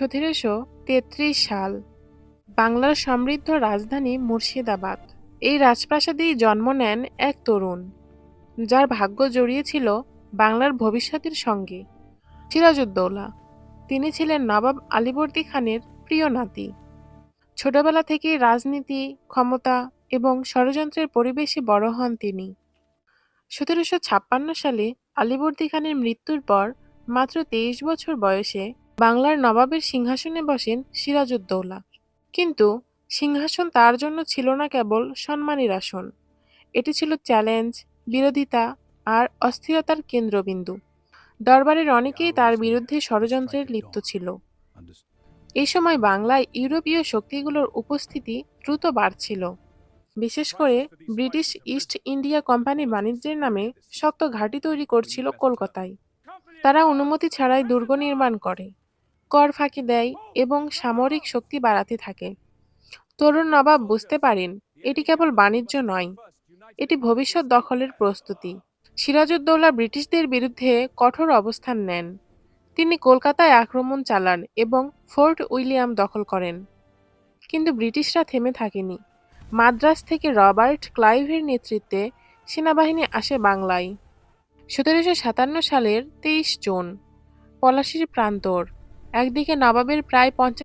1733 সাল। বাংলার সমৃদ্ধ রাজধানী মুর্শিদাবাদ। এই রাজপ্রাসাদেই জন্ম নেন এক তরুণ, যার ভাগ্য জড়িয়েছিল বাংলার ভবিষ্যতের সঙ্গে, সিরাজউদ্দৌলা। তিনি ছিলেন নবাব আলীবর্দী খানের প্রিয় নাতি। ছোটবেলা থেকেই রাজনীতি, ক্ষমতা এবং ষড়যন্ত্রের পরিবেশে বড় হন তিনি। 1756 সালে আলীবর্দী খানের মৃত্যুর পর মাত্র 23 বছর বয়সে বাংলার নবাবের সিংহাসনে বসেন সিরাজউদ্দৌলা। কিন্তু সিংহাসন তার জন্য ছিল না কেবল সম্মানের আসন, এটি ছিল চ্যালেঞ্জ, বিরোধিতা আর অস্থিরতার কেন্দ্রবিন্দু। দরবারের অনেকেই তার বিরুদ্ধে ষড়যন্ত্রে লিপ্ত ছিল। এই সময় বাংলায় ইউরোপীয় শক্তিগুলোর উপস্থিতি দ্রুত বাড়ছিল। বিশেষ করে ব্রিটিশ ইস্ট ইন্ডিয়া কোম্পানি বাণিজ্যের নামে শক্ত ঘাঁটি তৈরি করছিল কলকাতায়। তারা অনুমতি ছাড়াই দুর্গ নির্মাণ করে, কর ফাঁকি দেয় এবং সামরিক শক্তি বাড়াতে থাকে। তরুণ নবাব বুঝতে পারেন এটি কেবল বাণিজ্য নয়, এটি ভবিষ্যৎ দখলের প্রস্তুতি। সিরাজউদ্দৌলা ব্রিটিশদের বিরুদ্ধে কঠোর অবস্থান নেন। তিনি কলকাতায় আক্রমণ চালান এবং ফোর্ট উইলিয়াম দখল করেন। কিন্তু ব্রিটিশরা থেমে থাকেনি। মাদ্রাজ থেকে রবার্ট ক্লাইভের নেতৃত্বে সেনাবাহিনী আসে বাংলায়। 1757 সালের 23 জুন, পলাশীর প্রান্তর। একদিকে নবাবের প্রায় 50